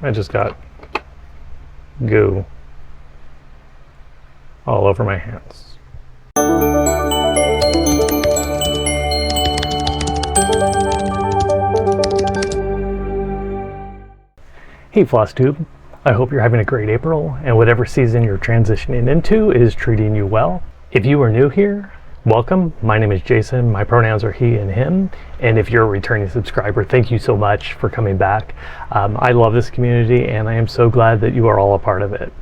I just got goo all over my hands. Hey Flosstube, I hope you're having a great April and whatever season you're transitioning into is treating you well. If you are new here, welcome. My name is Jason. My pronouns are he and him. And if you're a returning subscriber, thank you so much for coming back. I love this community and I am so glad that you are all a part of it.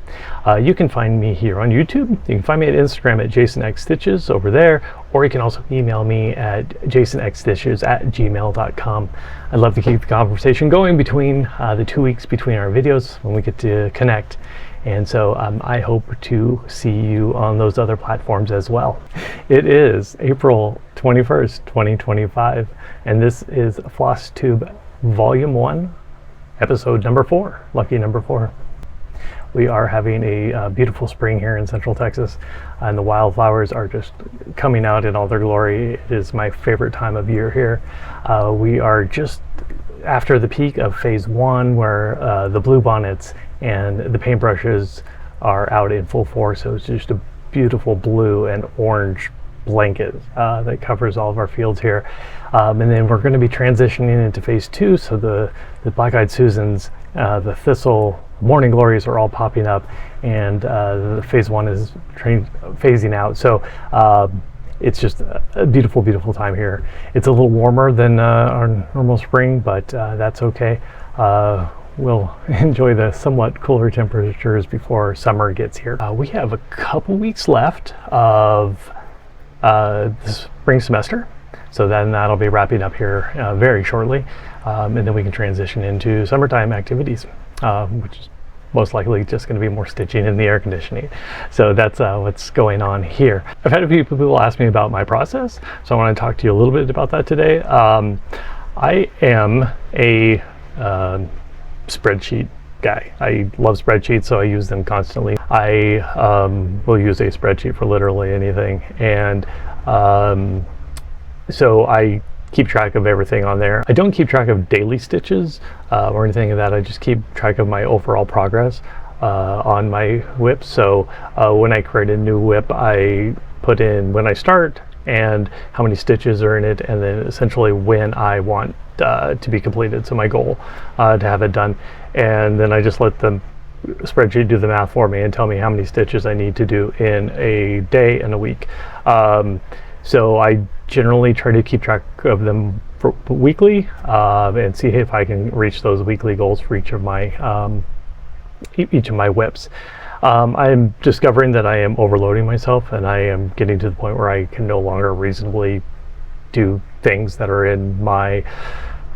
You can find me here on YouTube. You can find me at Instagram at jasonxstitches over there, or you can also email me at jasonxstitches@gmail.com. I'd love to keep the conversation going between the 2 weeks between our videos when we get to connect. And so I hope to see you on those other platforms as well. It is April 21st, 2025, and this is Flosstube Volume 1, Episode number 4, lucky number 4. We are having a beautiful spring here in Central Texas, and the wildflowers are just coming out in all their glory. It is my favorite time of year here. We are just after the peak of Phase 1, where the bluebonnets and the paintbrushes are out in full force, so it's just a beautiful blue and orange blanket that covers all of our fields here. And then we're going to be transitioning into Phase 2, so the black-eyed Susans, the thistle, morning glories are all popping up, and the Phase 1 is phasing out. So it's just a beautiful, beautiful time here. It's a little warmer than our normal spring, but that's okay. We'll enjoy the somewhat cooler temperatures before summer gets here. We have a couple weeks left of the spring semester, so then that'll be wrapping up here very shortly, and then we can transition into summertime activities, which is most likely just going to be more stitching in the air conditioning. So that's what's going on here. I've had a few people ask me about my process, so I want to talk to you a little bit about that today. I am a spreadsheet guy. I love spreadsheets, so I use them constantly. I will use a spreadsheet for literally anything, and so I keep track of everything on there. I don't keep track of daily stitches or anything like that. I just keep track of my overall progress on my whip. So when I create a new whip, I put in when I start and how many stitches are in it, and then essentially when I want to be completed, so my goal to have it done, and then I just let the spreadsheet do the math for me and tell me how many stitches I need to do in a day and a week. So I generally try to keep track of them for weekly and see if I can reach those weekly goals for each of my whips. I'm discovering that I am overloading myself, and I am getting to the point where I can no longer reasonably do things that are in my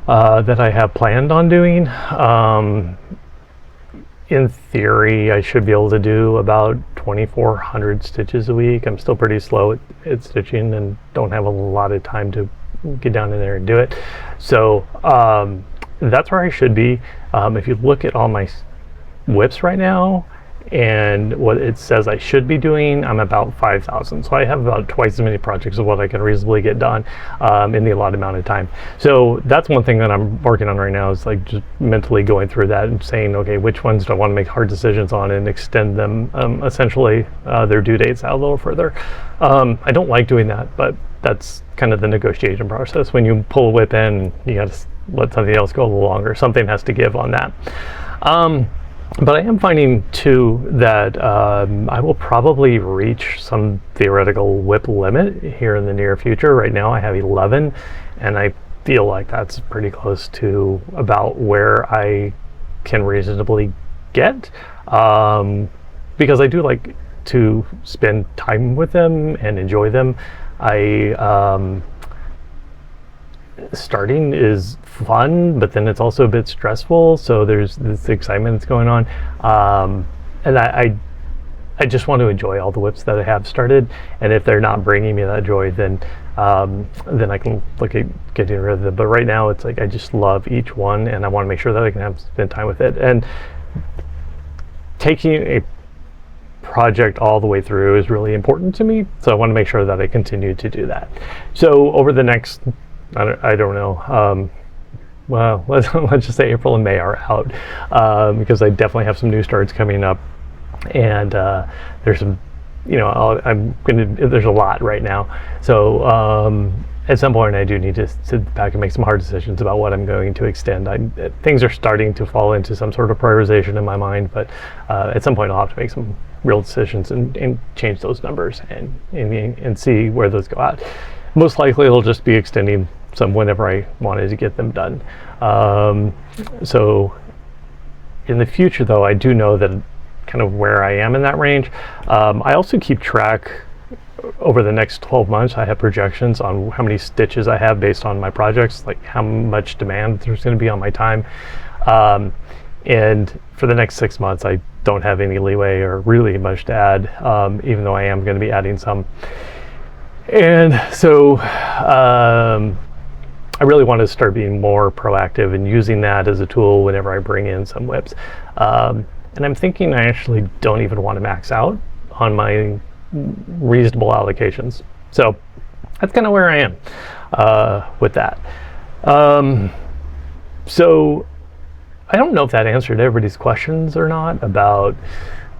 that I have planned on doing. In theory, I should be able to do about 2,400 stitches a week. I'm still pretty slow at stitching and don't have a lot of time to get down in there and do it. So that's where I should be. If you look at all my whips right now and what it says I should be doing, I'm about 5,000. So I have about twice as many projects of what I can reasonably get done in the allotted amount of time. So that's one thing that I'm working on right now, is like just mentally going through that and saying, okay, which ones do I want to make hard decisions on and extend them, essentially their due dates out a little further. I don't like doing that, but that's kind of the negotiation process. When you pull a whip in, you got to let something else go a little longer. Something has to give on that. But I am finding too that I will probably reach some theoretical whip limit here in the near future. Right now I have 11, and I feel like that's pretty close to about where I can reasonably get, because I do like to spend time with them and enjoy them. Starting is fun, but then it's also a bit stressful, so there's this excitement that's going on, and I just want to enjoy all the whips that I have started, and if they're not bringing me that joy, then I can look at getting rid of them. But right now it's like I just love each one, and I want to make sure that I can spend time with it. And taking a project all the way through is really important to me, so I want to make sure that I continue to do that. So over the next, I don't know, well, let's just say April and May are out, because I definitely have some new starts coming up, and there's some, there's a lot right now. So at some point I do need to sit back and make some hard decisions about what I'm going to extend. Things are starting to fall into some sort of prioritization in my mind, but at some point I'll have to make some real decisions and change those numbers and see where those go out. Most likely it'll just be extending some whenever I wanted to get them done. So in the future, though, I do know that kind of where I am in that range. I also keep track over the next 12 months. I have projections on how many stitches I have based on my projects, like how much demand there's going to be on my time. And for the next 6 months, I don't have any leeway or really much to add, even though I am going to be adding some. And so I really want to start being more proactive and using that as a tool whenever I bring in some whips. And I'm thinking I actually don't even want to max out on my reasonable allocations. So that's kind of where I am with that. So I don't know if that answered everybody's questions or not about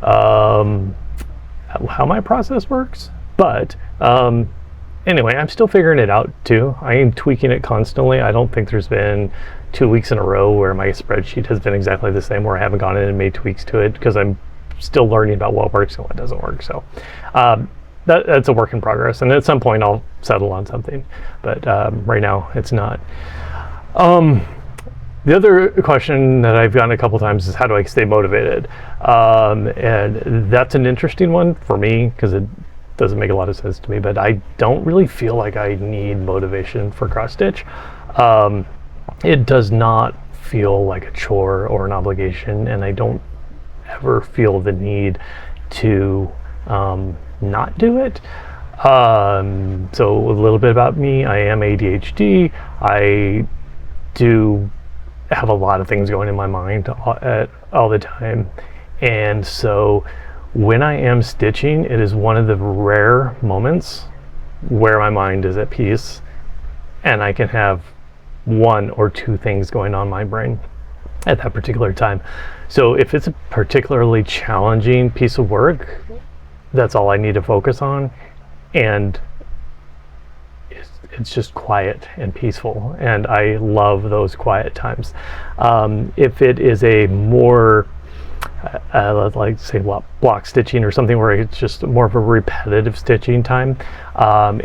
how my process works, but anyway, I'm still figuring it out too. I am tweaking it constantly. I don't think there's been 2 weeks in a row where my spreadsheet has been exactly the same, where I haven't gone in and made tweaks to it, because I'm still learning about what works and what doesn't work. So that's a work in progress, and at some point I'll settle on something, but right now it's not. The other question that I've gotten a couple times is, how do I stay motivated? And that's an interesting one for me, because it doesn't make a lot of sense to me, but I don't really feel like I need motivation for cross stitch. It does not feel like a chore or an obligation, and I don't ever feel the need to not do it. So a little bit about me: I am ADHD. I do have a lot of things going in my mind all the time, and so when I am stitching, it is one of the rare moments where my mind is at peace and I can have 1 or 2 things going on in my brain at that particular time. So if it's a particularly challenging piece of work, that's all I need to focus on, and it's just quiet and peaceful, and I love those quiet times. If it is a more like say block stitching or something where it's just more of a repetitive stitching time,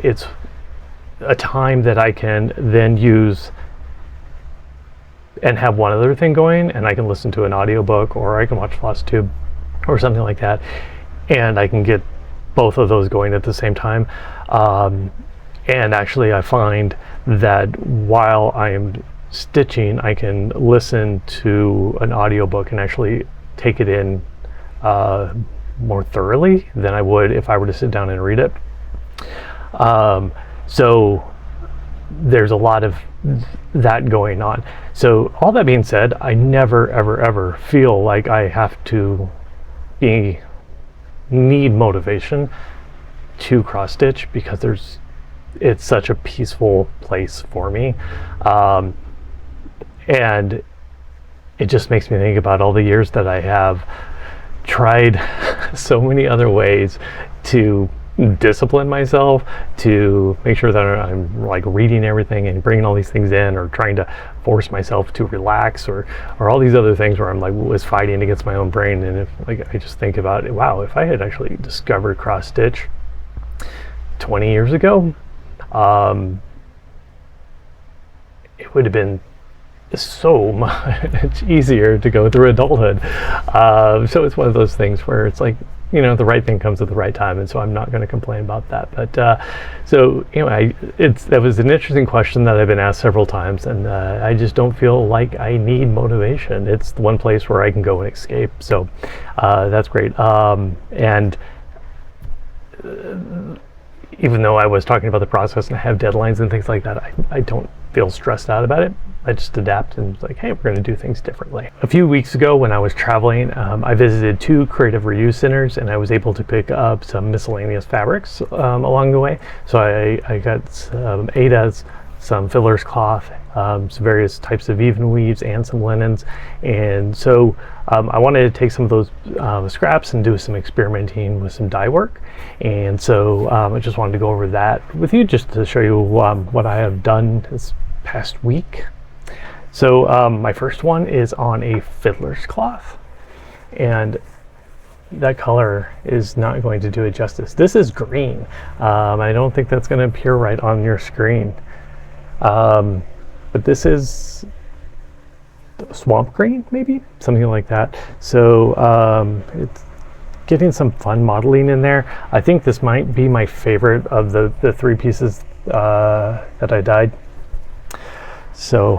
it's a time that I can then use and have one other thing going, and I can listen to an audiobook, or I can watch Flosstube or something like that, and I can get both of those going at the same time. And actually I find that while I am stitching, I can listen to an audiobook and actually take it in more thoroughly than I would if I were to sit down and read it. So there's a lot of that going on. So all that being said, I never ever feel like I have to need motivation to cross stitch, because it's such a peaceful place for me, and it just makes me think about all the years that I have tried so many other ways to discipline myself, to make sure that I'm like reading everything and bringing all these things in, or trying to force myself to relax, or all these other things where I'm like was fighting against my own brain. And if I just think about it, wow, if I had actually discovered cross stitch 20 years ago, it would have been so much easier to go through adulthood. So it's one of those things where it's like, the right thing comes at the right time, and so I'm not going to complain about that. But so anyway, that was an interesting question that I've been asked several times, and I just don't feel like I need motivation. It's the one place where I can go and escape. So that's great. And even though I was talking about the process and I have deadlines and things like that, I don't feel stressed out about it. I just adapt and it's like, hey, we're going to do things differently. A few weeks ago when I was traveling, I visited 2 creative reuse centers, and I was able to pick up some miscellaneous fabrics along the way. So I got some Ada's some fillers cloth, some various types of even weaves, and some linens. And so I wanted to take some of those scraps and do some experimenting with some dye work. And so I just wanted to go over that with you, just to show you what I have done this past week. So my first one is on a fiddler's cloth, and that color is not going to do it justice. This is green. I don't think that's going to appear right on your screen, but this is swamp green, maybe something like that. So it's getting some fun modeling in there. I think this might be my favorite of the three pieces that I dyed. So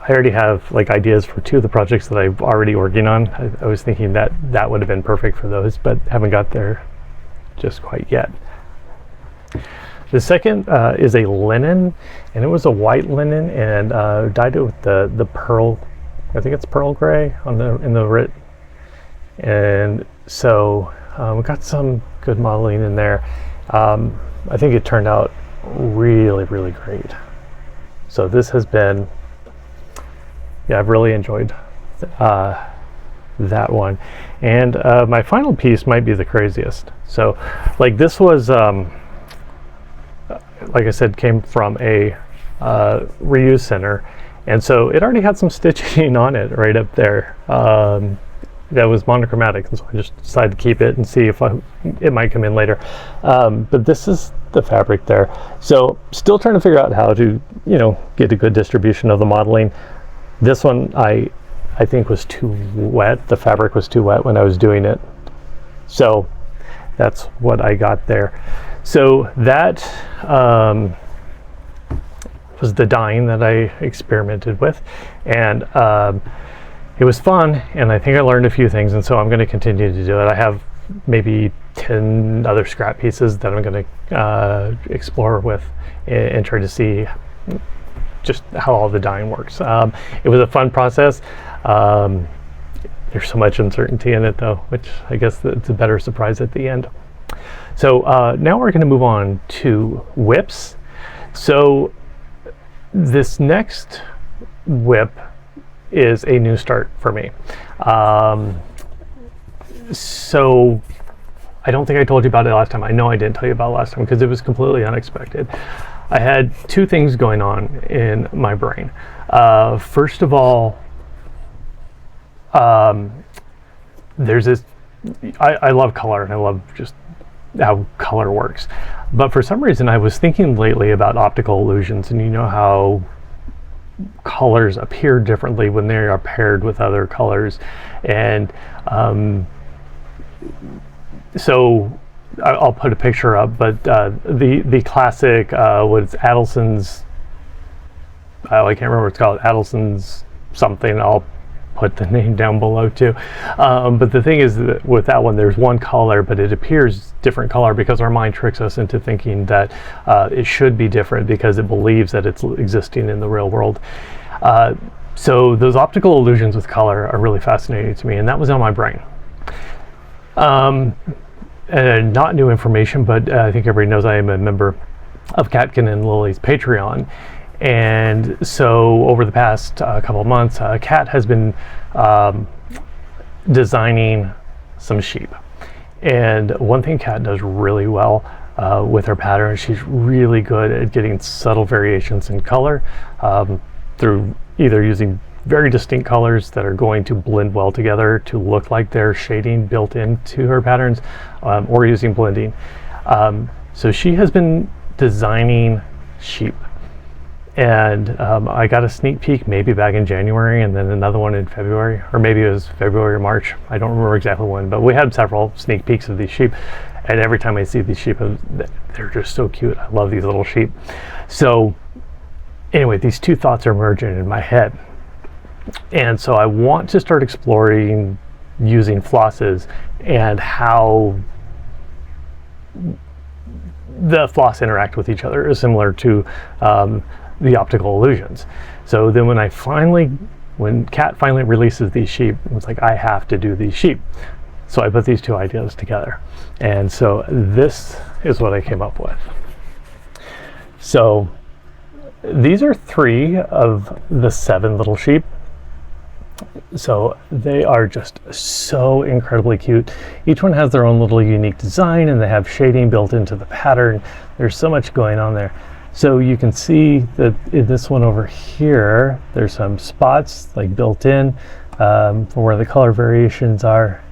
I already have like ideas for two of the projects that I'm already working on. I was thinking that that would have been perfect for those, but haven't got there just quite yet. The second is a linen, and it was a white linen, and dyed it with the pearl. I think it's pearl gray on in the writ. And so we got some good modeling in there. I think it turned out really, really great. So this has been, yeah, I've really enjoyed that one. And my final piece might be the craziest. So like this was, like I said, came from a reuse center, and so it already had some stitching on it right up there that was monochromatic, and so I just decided to keep it and see if it might come in later. But this is the fabric there. So still trying to figure out how to, you know, get a good distribution of the modeling. This one I think was too wet. The fabric was too wet when I was doing it. So that's what I got there. So that was the dyeing that I experimented with, and it was fun, and I think I learned a few things, and so I'm going to continue to do it. I have maybe 10 other scrap pieces that I'm going to explore with and try to see just how all the dyeing works. It was a fun process. There's so much uncertainty in it though, which I guess it's a better surprise at the end. So now we're going to move on to whips. So this next whip is a new start for me. So I don't think I told you about it last time. I know I didn't tell you about it last time because it was completely unexpected. I had two things going on in my brain. First of all, there's this, I love color, and I love just how color works. But for some reason I was thinking lately about optical illusions, and you know how colors appear differently when they are paired with other colors. And so I'll put a picture up, but the classic was Adelson's, I can't remember what it's called, Adelson's something. I'll put the name down below too. But the thing is that with that one, there's one color, but it appears different color because our mind tricks us into thinking that it should be different because it believes that it's existing in the real world. So those optical illusions with color are really fascinating to me, and that was on my brain. And not new information, but I think everybody knows I am a member of Katkin and Lily's Patreon. And so over the past couple of months, Kat has been designing some sheep. And one thing Kat does really well with her pattern, she's really good at getting subtle variations in color through either using very distinct colors that are going to blend well together to look like they're shading built into her patterns, or using blending. So she has been designing sheep. And I got a sneak peek maybe back in January, and then another one in February, or maybe it was February or March. I don't remember exactly when, but we had several sneak peeks of these sheep. And every time I see these sheep, they're just so cute. I love these little sheep. So anyway, these two thoughts are merging in my head. And so I want to start exploring using flosses and how the floss interact with each other is similar to the optical illusions. So then when Kat finally releases these sheep, it was like, I have to do these sheep. So I put these two ideas together. And so this is what I came up with. So these are 3 of the 7 little sheep. So they are just so incredibly cute. Each one has their own little unique design, and they have shading built into the pattern. There's so much going on there. So you can see that in this one over here, there's some spots like built in for where the color variations are.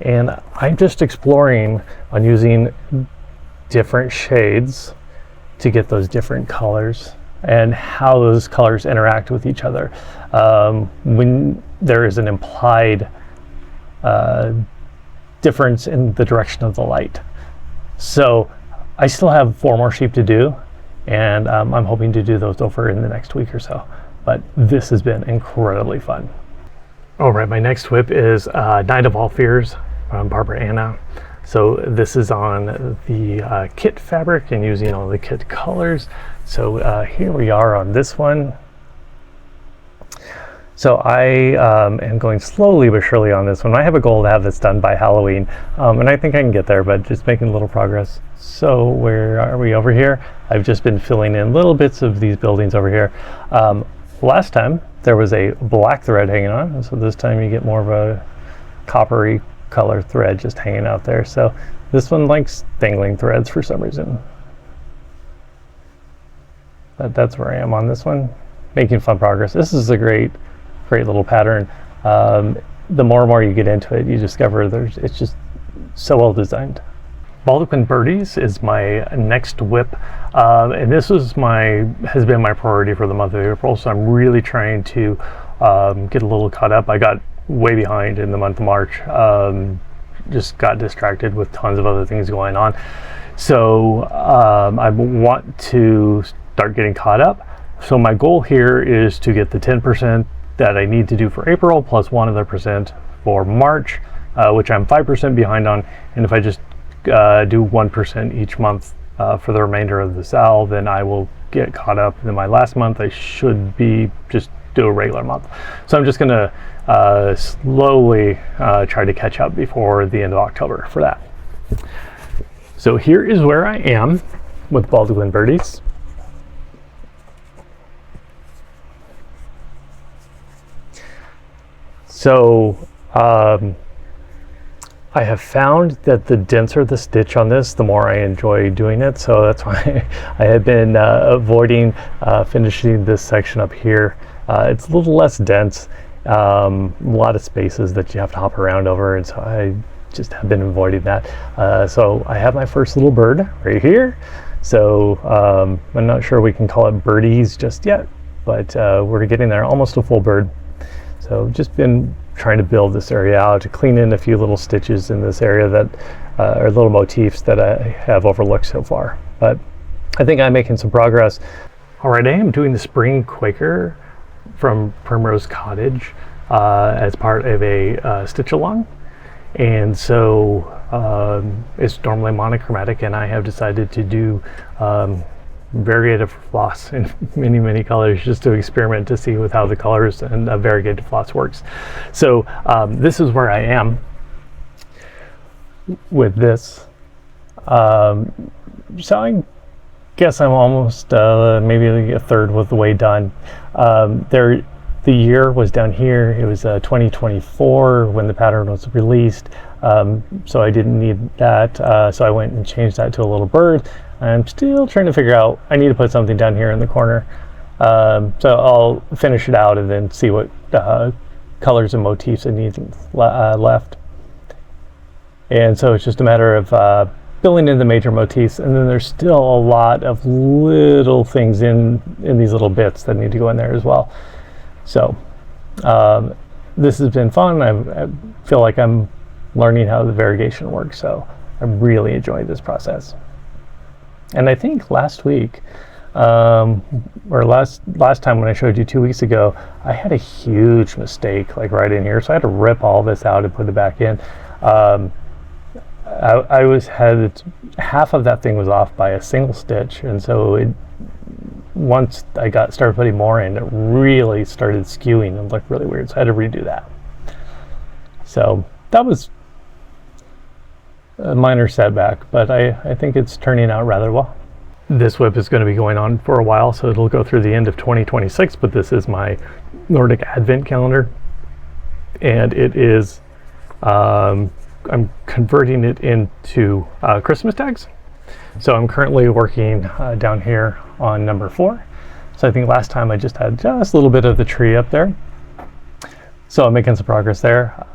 And I'm just exploring on using different shades to get those different colors and how those colors interact with each other. When there is an implied difference in the direction of the light. So I still have 4 more sheep to do, and I'm hoping to do those over in the next week or so. But this has been incredibly fun. All right, my next whip is Night of All Fears from Barbara Anna. So this is on the kit fabric and using all the kit colors. So here we are on this one. So I am going slowly but surely on this one. I have a goal to have this done by Halloween, and I think I can get there, but just making a little progress. So where are we over here? I've just been filling in little bits of these buildings over here. Last time there was a black thread hanging on, so this time you get more of a coppery color thread just hanging out there. So this one likes dangling threads for some reason. But that's where I am on this one, making fun progress. This is a great little pattern. The more and more you get into it, you discover it's just so well designed. Baldaquin Birdies is my next whip, and this has been my priority for the month of April. So I'm really trying to get a little caught up. I got way behind in the month of March. Just got distracted with tons of other things going on. So I want to start getting caught up. So my goal here is to get the 10% that I need to do for April plus 1 other percent for March, which I'm 5% behind on. And if I just do 1% each month for the remainder of the SAL, then I will get caught up. And then my last month, I should be just do a regular month. So I'm just gonna slowly try to catch up before the end of October for that. So here is where I am with Baldaquin Birdies. So I have found that the denser the stitch on this, the more I enjoy doing it. So that's why I have been avoiding finishing this section up here. It's a little less dense, a lot of spaces that you have to hop around over, and so I just have been avoiding that. So I have my first little bird right here. So I'm not sure we can call it birdies just yet, but we're getting there, almost a full bird. So just been trying to build this area out, to clean in a few little stitches in this area that are little motifs that I have overlooked so far. But I think I'm making some progress. All right, I am doing the spring Quaker from Primrose Cottage as part of a stitch along. And so it's normally monochromatic, and I have decided to do variegated floss in many colors, just to experiment to see with how the colors and variegated floss works. So this is where I am with this. So I guess I'm almost maybe a third of the way done. The year was down here. It was 2024 when the pattern was released, so I didn't need that. So I went and changed that to a little bird. I'm still trying to figure out, I need to put something down here in the corner. So I'll finish it out and then see what colors and motifs I need left. And so it's just a matter of filling in the major motifs, and then there's still a lot of little things in these little bits that need to go in there as well. So this has been fun. I feel like I'm learning how the variegation works, so I'm really enjoying this process. And I think last week, or last time when I showed you 2 weeks ago, I had a huge mistake like right in here, so I had to rip all this out and put it back in. Had half of that thing was off by a single stitch, and so once I started putting more in, it really started skewing and looked really weird, so I had to redo that. So that was a minor setback, but I think it's turning out rather well. This whip is going to be going on for a while, so it'll go through the end of 2026, but this is my Nordic Advent calendar, and it is, I'm converting it into Christmas tags. So I'm currently working down here on number 4. So I think last time I just had just a little bit of the tree up there. So I'm making some progress there.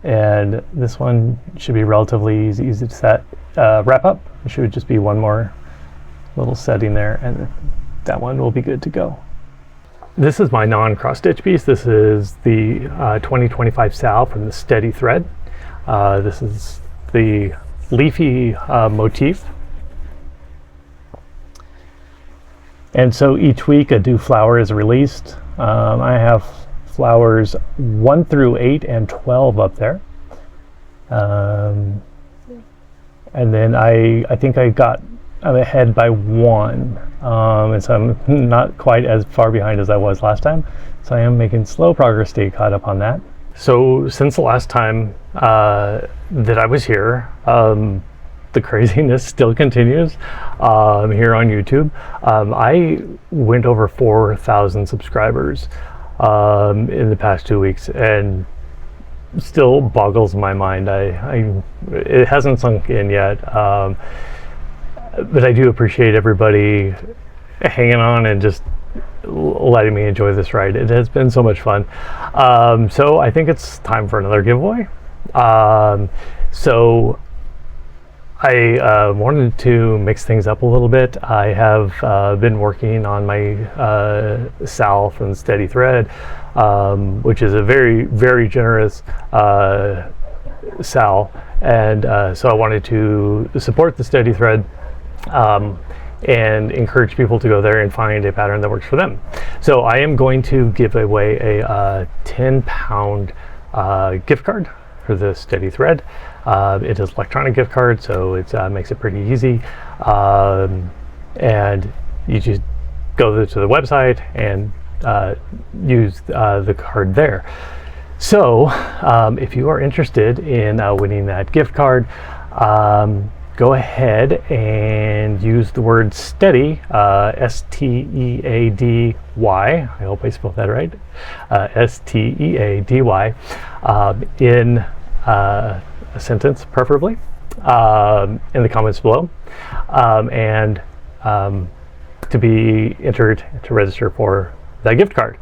And this one should be relatively easy to set, wrap up. It should just be one more little setting there, and that one will be good to go. This is my non-cross stitch piece. This is the 2025 Sal from the Steady Thread. This is the Leafy motif. And so each week a new flower is released. I have flowers 1 through 8 and 12 up there. And then I think I'm ahead by 1, and so I'm not quite as far behind as I was last time. So I am making slow progress to get caught up on that. So since the last time that I was here, the craziness still continues here on YouTube. I went over 4,000 subscribers in the past 2 weeks, and still boggles my mind. It hasn't sunk in yet. But I do appreciate everybody hanging on and just letting me enjoy this ride. It has been so much fun. So I think it's time for another giveaway. So I wanted to mix things up a little bit. I have been working on my Sal from Steady Thread, which is a very, very generous Sal. And so I wanted to support the Steady Thread and encourage people to go there and find a pattern that works for them. So I am going to give away a 10-pound gift card for the Steady Thread. It is electronic gift card, so it makes it pretty easy. And you just go to the website and use the card there. So if you are interested in winning that gift card, go ahead and use the word steady, S-T-E-A-D-Y. I hope I spelled that right. S-T-E-A-D-Y in a sentence, preferably, in the comments below, and to be entered to register for that gift card.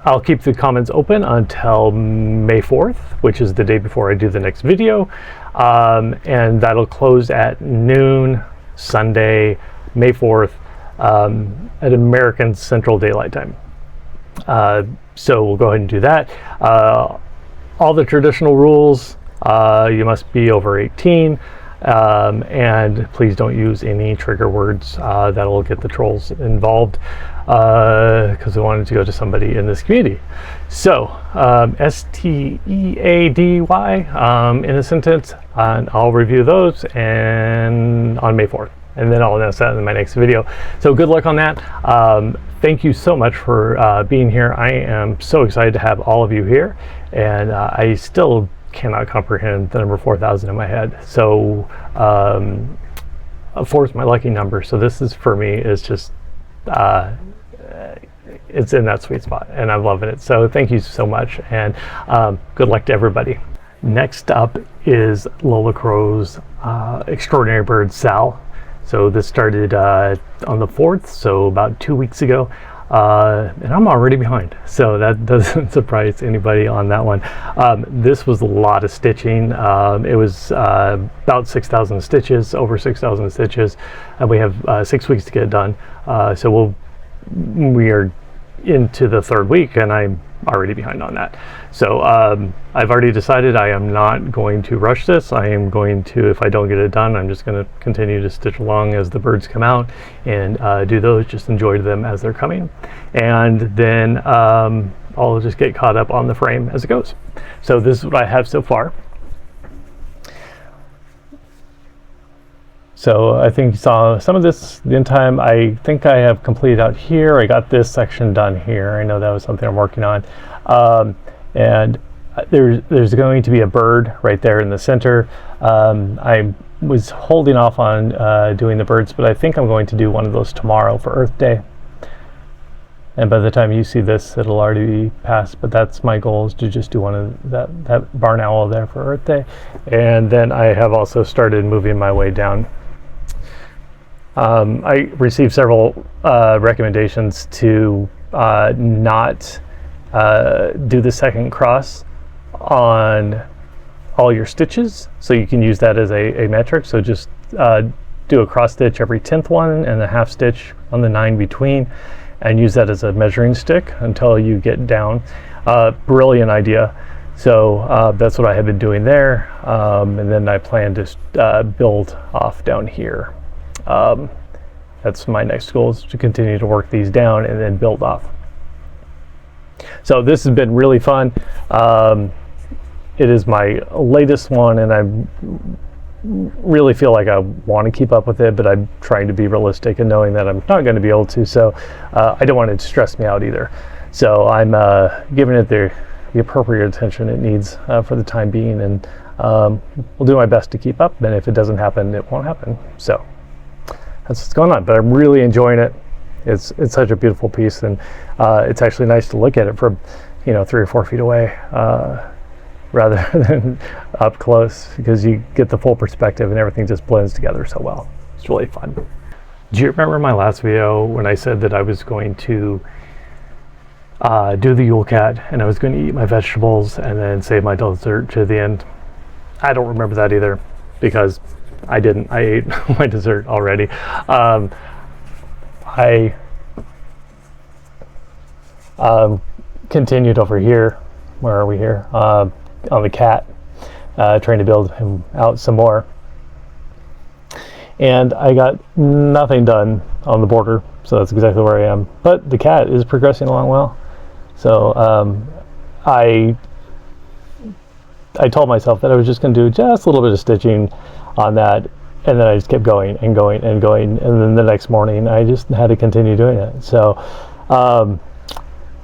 I'll keep the comments open until May 4th, which is the day before I do the next video. And that'll close at noon Sunday, May 4th, at American Central Daylight Time. So we'll go ahead and do that. All the traditional rules, you must be over 18, and please don't use any trigger words that'll get the trolls involved, because we wanted to go to somebody in this community. So S-T-E-A-D-Y in a sentence, and I'll review those and on May 4th, and then I'll announce that in my next video. So good luck on that. Thank you so much for being here. I am so excited to have all of you here, and I still cannot comprehend the number 4,000 in my head. So 4 is my lucky number, so this is, for me, is just it's in that sweet spot, and I'm loving it. So thank you so much, and good luck to everybody. Next up is Lola Crow's Extraordinary Bird Sal. So this started on the 4th, so about 2 weeks ago, and I'm already behind, so that doesn't surprise anybody on that one. This was a lot of stitching. It was about 6,000 stitches, over 6,000 stitches, and we have 6 weeks to get it done. So we are into the 3rd week, and I'm already behind on that. So I've already decided I am not going to rush this. I am going to, if I don't get it done, I'm just going to continue to stitch along as the birds come out and do those, just enjoy them as they're coming. And then I'll just get caught up on the frame as it goes. So this is what I have so far. So I think you saw some of this in time. I think I have completed out here. I got this section done here. I know that was something I'm working on. And there's going to be a bird right there in the center. I'm was holding off on doing the birds, but I think I'm going to do one of those tomorrow for Earth Day. And by the time you see this, it'll already be past, but that's my goal, is to just do one of that barn owl there for Earth Day. And then I have also started moving my way down. I received several recommendations to not do the second cross on all your stitches, so you can use that as a metric. So just do a cross stitch every 10th one and a half stitch on the 9 between, and use that as a measuring stick until you get down. Brilliant idea. So that's what I have been doing there, and then I plan to build off down here. That's my next goal, is to continue to work these down and then build off. So this has been really fun. It is my latest one, and I really feel like I want to keep up with it, but I'm trying to be realistic and knowing that I'm not going to be able to, so I don't want it to stress me out either. So I'm giving it the appropriate attention it needs for the time being, and we'll do my best to keep up, and if it doesn't happen, it won't happen. So that's what's going on, but I'm really enjoying it. It's such a beautiful piece, and it's actually nice to look at it from 3 or 4 feet away rather than up close, because you get the full perspective and everything just blends together so well. It's really fun. Do you remember my last video when I said that I was going to do the Yule Cat and I was going to eat my vegetables and then save my dessert to the end? I don't remember that either, because I didn't. I ate my dessert already. I continued over here. Where are we here? On the cat, trying to build him out some more. And I got nothing done on the border, so that's exactly where I am. But the cat is progressing along well. So I told myself that I was just going to do just a little bit of stitching on that, and then I just kept going and going and going, and then the next morning I just had to continue doing it. So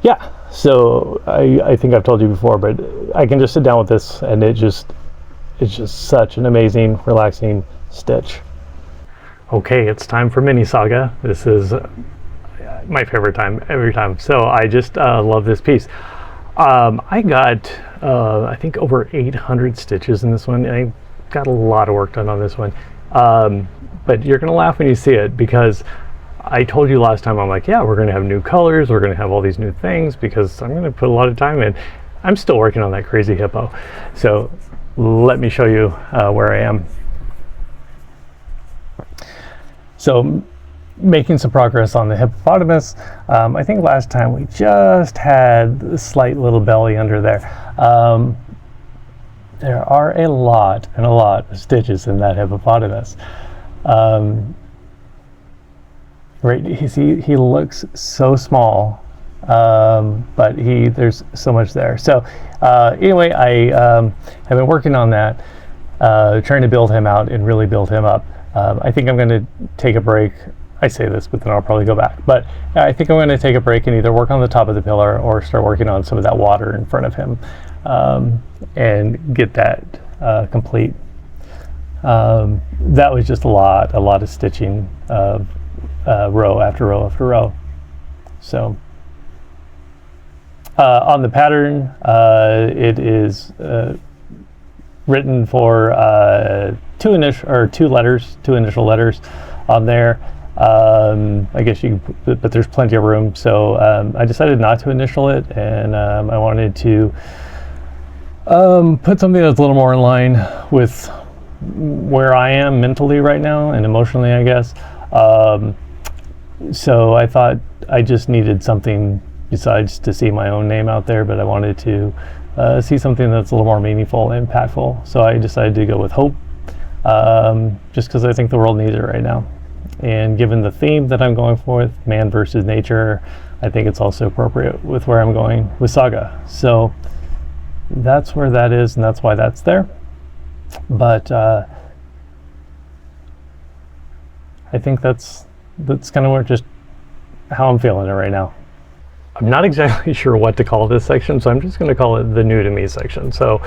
yeah, so I think I've told you before, but I can just sit down with this, and it's just such an amazing, relaxing stitch. Okay, it's time for mini saga. This is my favorite time every time. So I just love this piece. I got I think over 800 stitches in this one. I got a lot of work done on this one, but you're gonna laugh when you see it, because I told you last time, I'm like, yeah, we're gonna have new colors, we're gonna have all these new things, because I'm gonna put a lot of time in. I'm still working on that crazy hippo. So let me show you where I am. So making some progress on the hippopotamus. I think last time we just had a slight little belly under there. There are a lot of stitches in that hippopotamus. Right, he looks so small, but there's so much there. So anyway, I have been working on that, trying to build him out and really build him up. I think I'm going to take a break. I say this, but then I'll probably go back. But I think I'm going to take a break and either work on the top of the pillar or start working on some of that water in front of him, and get that complete. That was just a lot of stitching of row after row after row. So on the pattern, it is written for two initial letters on there. I guess you can, but there's plenty of room. So I decided not to initial it, and I wanted to put something that's a little more in line with where I am mentally right now and emotionally, I guess. So I thought I just needed something besides to see my own name out there, but I wanted to see something that's a little more meaningful and impactful. So I decided to go with hope, just because I think the world needs it right now. And given the theme that I'm going for with man versus nature, I think it's also appropriate with where I'm going with Saga. So that's where that is, and that's why that's there. But I think that's kind of just how I'm feeling it right now. I'm not exactly sure what to call this section, so I'm just going to call it the new to me section. So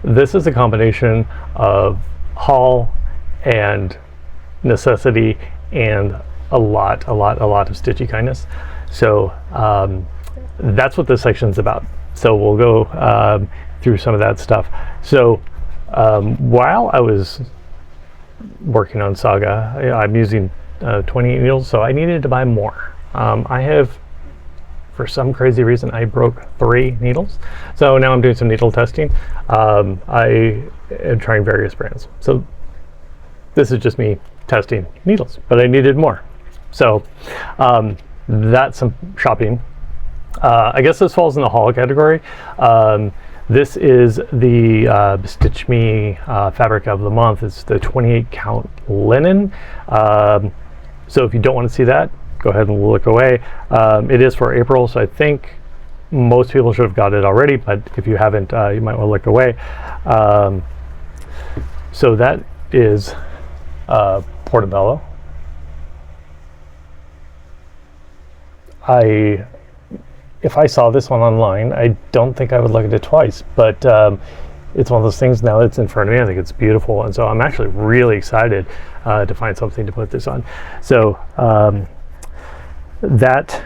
this is a combination of haul and necessity and a lot of stitchy kindness. So that's what this section is about. So we'll go through some of that stuff. So while I was working on SAGA, I'm using 28 needles, so I needed to buy more. I have, for some crazy reason, I broke 3 needles. So now I'm doing some needle testing. I am trying various brands. So this is just me testing needles, but I needed more. So that's some shopping. I guess this falls in the haul category. This is the Stitch Me fabric of the month. It's the 28 count linen. So if you don't want to see that, go ahead and look away. It is for April, so I think most people should have got it already, but if you haven't, you might want to look away. So that is Portobello. If I saw this one online, I don't think I would look at it twice, but it's one of those things now that's in front of me. I think it's beautiful, and so I'm actually really excited to find something to put this on. So that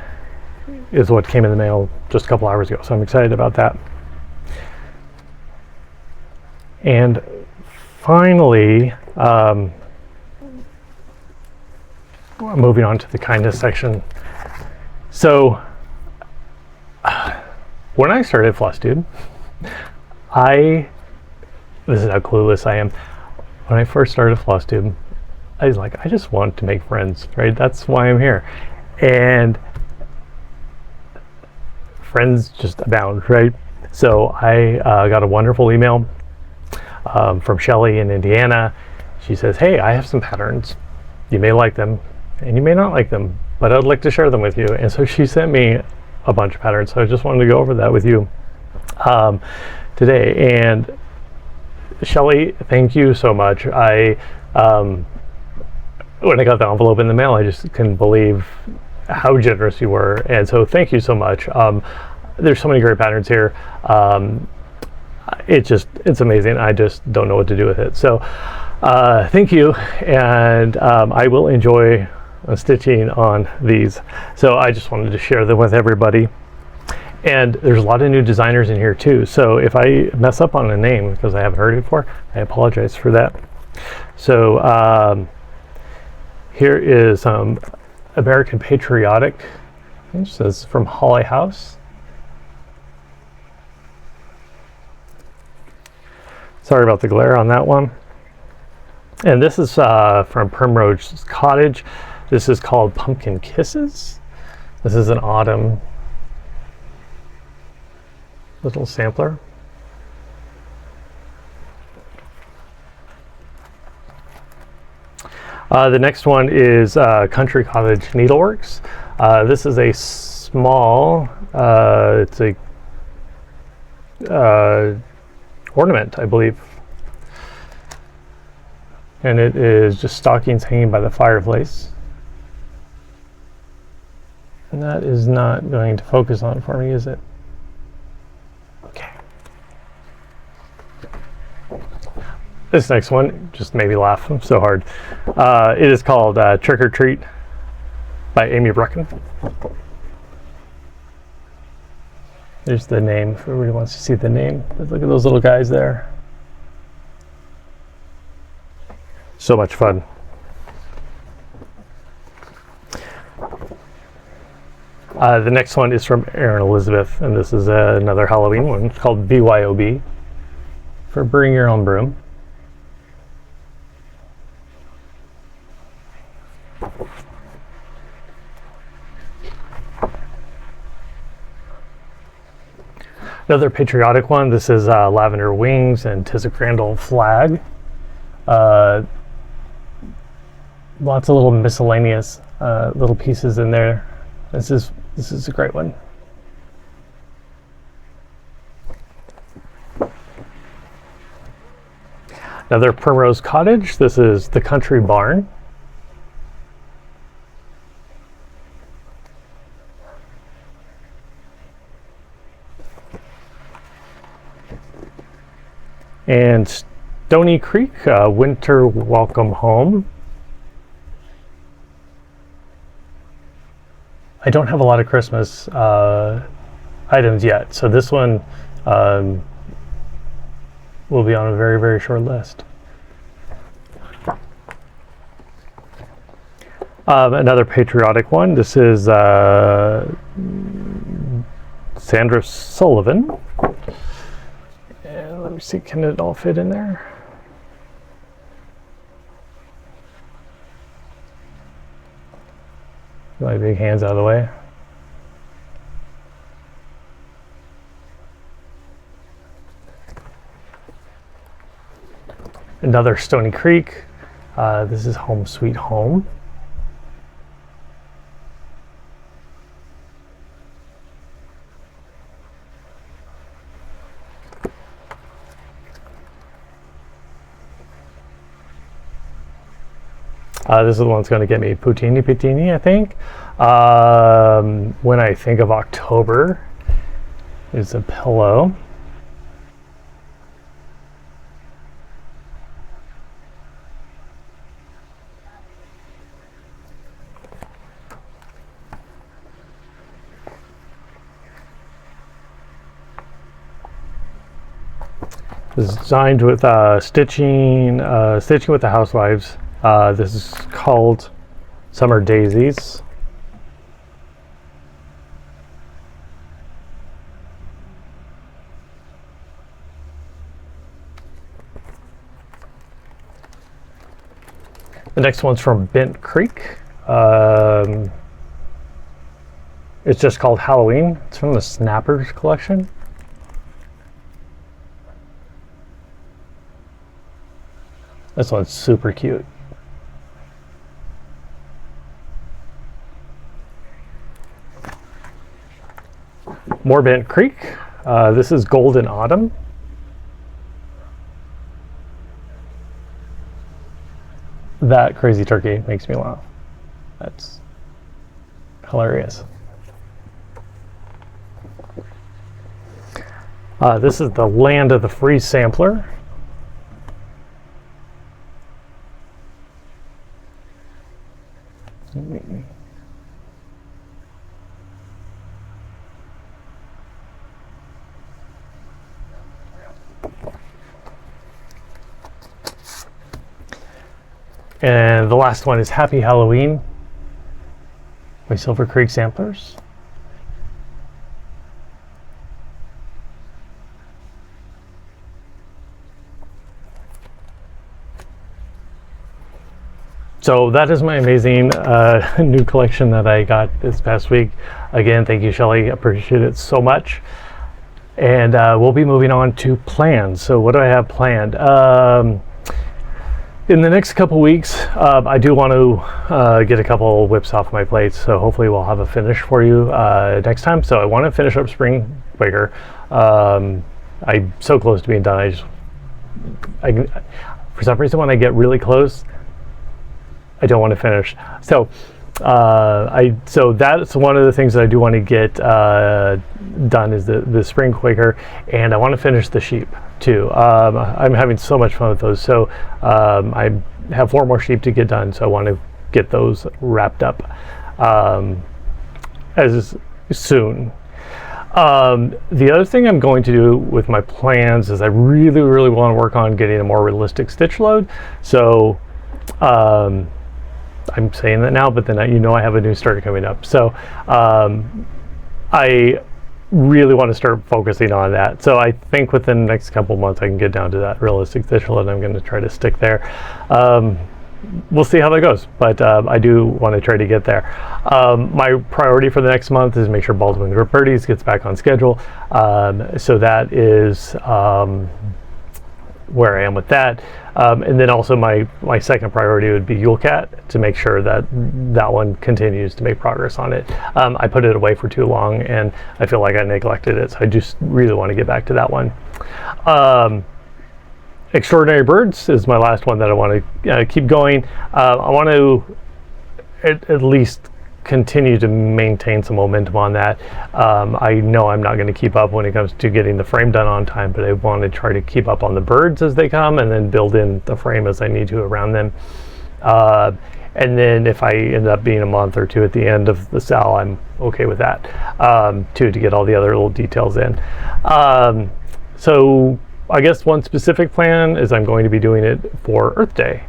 is what came in the mail just a couple hours ago, so I'm excited about that. And finally, moving on to the kindness section. So when I started Flosstube, this is how clueless I am. When I first started Flosstube, I was like, I just want to make friends, right? That's why I'm here. And friends just abound, right? So I got a wonderful email from Shelly in Indiana. She says, hey, I have some patterns. You may like them and you may not like them, but I'd like to share them with you. And so she sent me a bunch of patterns. So I just wanted to go over that with you today. And Shelly, thank you so much. When I got the envelope in the mail, I just couldn't believe how generous you were. And so thank you so much. There's so many great patterns here. It's amazing. I just don't know what to do with it. So thank you. And I will enjoy stitching on these. So I just wanted to share them with everybody. And there's a lot of new designers in here too. So if I mess up on a name because I haven't heard it before, I apologize for that. So here is American Patriotic. It says from Holly House. Sorry about the glare on that one. And this is from Primrose Cottage. This is called Pumpkin Kisses. This is an autumn little sampler. The next one is Country Cottage Needleworks. This is a small, it's a ornament, I believe. And it is just stockings hanging by the fireplace. And that is not going to focus on for me, is it? Okay. This next one just made me laugh so hard. It is called Trick or Treat by Amy Brecken. There's the name, if everybody wants to see the name. But look at those little guys there. So much fun. The next one is from Erin Elizabeth, and this is another Halloween one. It's called BYOB, for Bring Your Own Broom. Another patriotic one. This is Lavender Wings and 'Tis a Grand Old Flag. Lots of little miscellaneous little pieces in there. This is a great one. Another Primrose Cottage. This is the Country Barn. And Stony Creek, Winter Welcome Home. I don't have a lot of Christmas items yet, so this one will be on a very, very short list. Another patriotic one. This is Sandra Sullivan. And let me see, can it all fit in there? Get my big hands out of the way. Another Stony Creek. This is Home Sweet Home. This is the one that's going to get me Poutini, I think. When I think of October, is a pillow. This is designed with stitching with the housewives. This is called Summer Daisies. The next one's from Bent Creek. It's just called Halloween. It's from the Snappers collection. This one's super cute. More Bent Creek. This is Golden Autumn. That crazy turkey makes me laugh. That's hilarious. This is the Land of the Free Sampler. And the last one is Happy Halloween by Silver Creek Samplers. So that is my amazing new collection that I got this past week. Again, thank you, Shelly. Appreciate it so much. And we'll be moving on to plans. So what do I have planned? In the next couple weeks, I do want to get a couple whips off my plates, so hopefully we'll have a finish for you next time. So I want to finish up Spring Quaker. I'm so close to being done. For some reason, when I get really close, I don't want to finish. So so that's one of the things that I do want to get done is the Spring Quaker, and I want to finish the sheep too. I'm having so much fun with those. So I have 4 more sheep to get done, so I want to get those wrapped up as soon. The other thing I'm going to do with my plans is I really, really want to work on getting a more realistic stitch load. So I'm saying that now, but then I have a new starter coming up. So I really want to start focusing on that. So I think within the next couple months I can get down to that realistic stitch load, and I'm going to try to stick there. We'll see how that goes, but I do want to try to get there. My priority for the next month is make sure Baldaquin Birdies gets back on schedule. So that is where I am with that. And then also my second priority would be Yule Cat, to make sure that that one continues to make progress on it. I put it away for too long and I feel like I neglected it, so I just really want to get back to that one. Extraordinary Birds is my last one that I want to keep going. I want to at least continue to maintain some momentum on that. I know I'm not going to keep up when it comes to getting the frame done on time, but I want to try to keep up on the birds as they come and then build in the frame as I need to around them. And then if I end up being a month or two at the end of the cell, I'm okay with that, too, to get all the other little details in. So I guess one specific plan is I'm going to be doing it for Earth Day,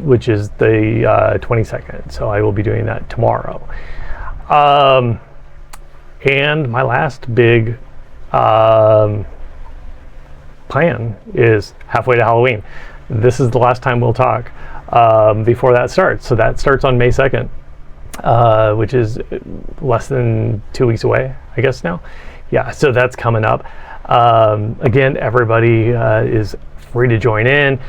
which is the 22nd. So I will be doing that tomorrow. And my last big plan is halfway to Halloween. This is the last time we'll talk before that starts. So that starts on May 2nd, which is less than 2 weeks away, I guess now. Yeah, so that's coming up. Again, everybody is free to join in.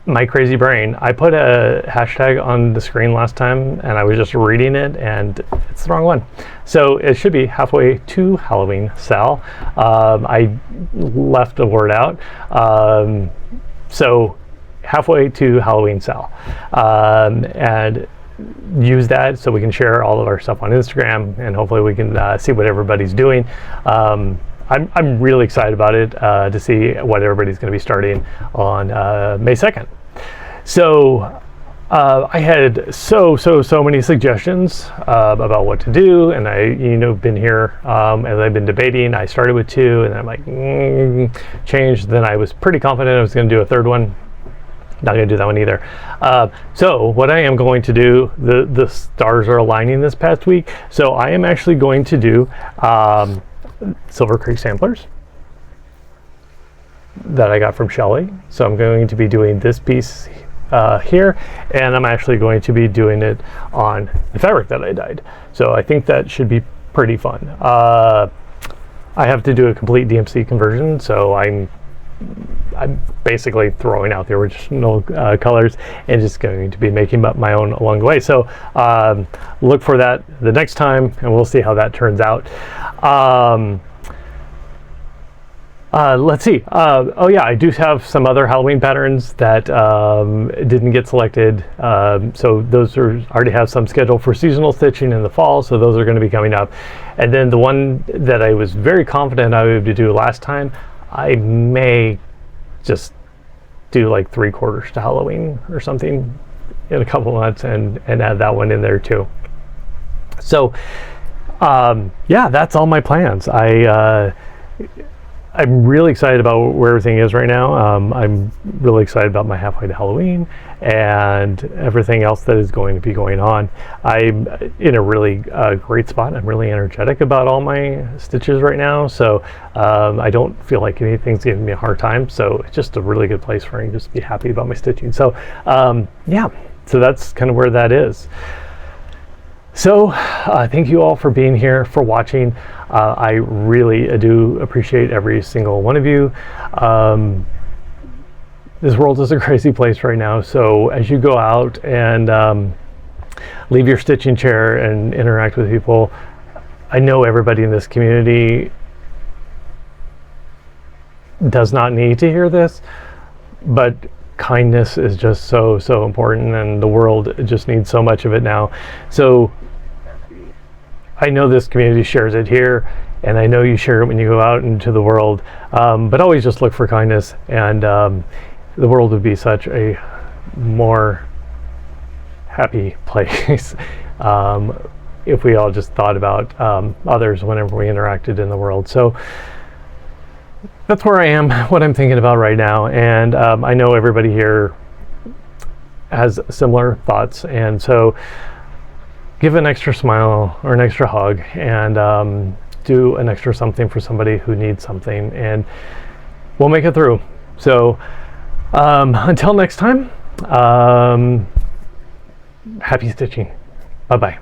My crazy brain, I put a hashtag on the screen last time and I was just reading it and it's the wrong one. So it should be halfway to Halloween, Sal. I left a word out. So halfway to Halloween, Sal. And use that so we can share all of our stuff on Instagram and hopefully we can see what everybody's doing. I'm really excited about it to see what everybody's going to be starting on May 2nd. So I had so many suggestions about what to do, and I been here as I've been debating. I started with 2 and I'm like changed. Then I was pretty confident I was going to do a third one. Not going to do that one either. So what I am going to do, the stars are aligning this past week, so I am actually going to do Silver Creek samplers that I got from Shelly. So I'm going to be doing this piece here, and I'm actually going to be doing it on the fabric that I dyed. So I think that should be pretty fun. I have to do a complete DMC conversion, so I'm basically throwing out the original colors and just going to be making up my own along the way. So look for that the next time and we'll see how that turns out. Let's see. Oh yeah, I do have some other Halloween patterns that didn't get selected. So those already have some scheduled for seasonal stitching in the fall, so those are going to be coming up. And then the one that I was very confident I would be able to do last time, I may just do like 3/4 to Halloween or something in a couple months and add that one in there too. So yeah, that's all my plans. I'm really excited about where everything is right now. I'm really excited about my halfway to Halloween and everything else that is going to be going on. I'm in a really great spot. I'm really energetic about all my stitches right now. So I don't feel like anything's giving me a hard time. So it's just a really good place for me to just be happy about my stitching. So yeah, so that's kind of where that is. So thank you all for being here, for watching. I really do appreciate every single one of you. This world is a crazy place right now, so as you go out and leave your stitching chair and interact with people, I know everybody in this community does not need to hear this, but kindness is just so important, and the world just needs so much of it now. So I know this community shares it here, and I know you share it when you go out into the world, but always just look for kindness, and the world would be such a more happy place if we all just thought about others whenever we interacted in the world. So that's where I am, what I'm thinking about right now, and I know everybody here has similar thoughts, and so give an extra smile or an extra hug, and do an extra something for somebody who needs something, and we'll make it through. So until next time, happy stitching. Bye-bye.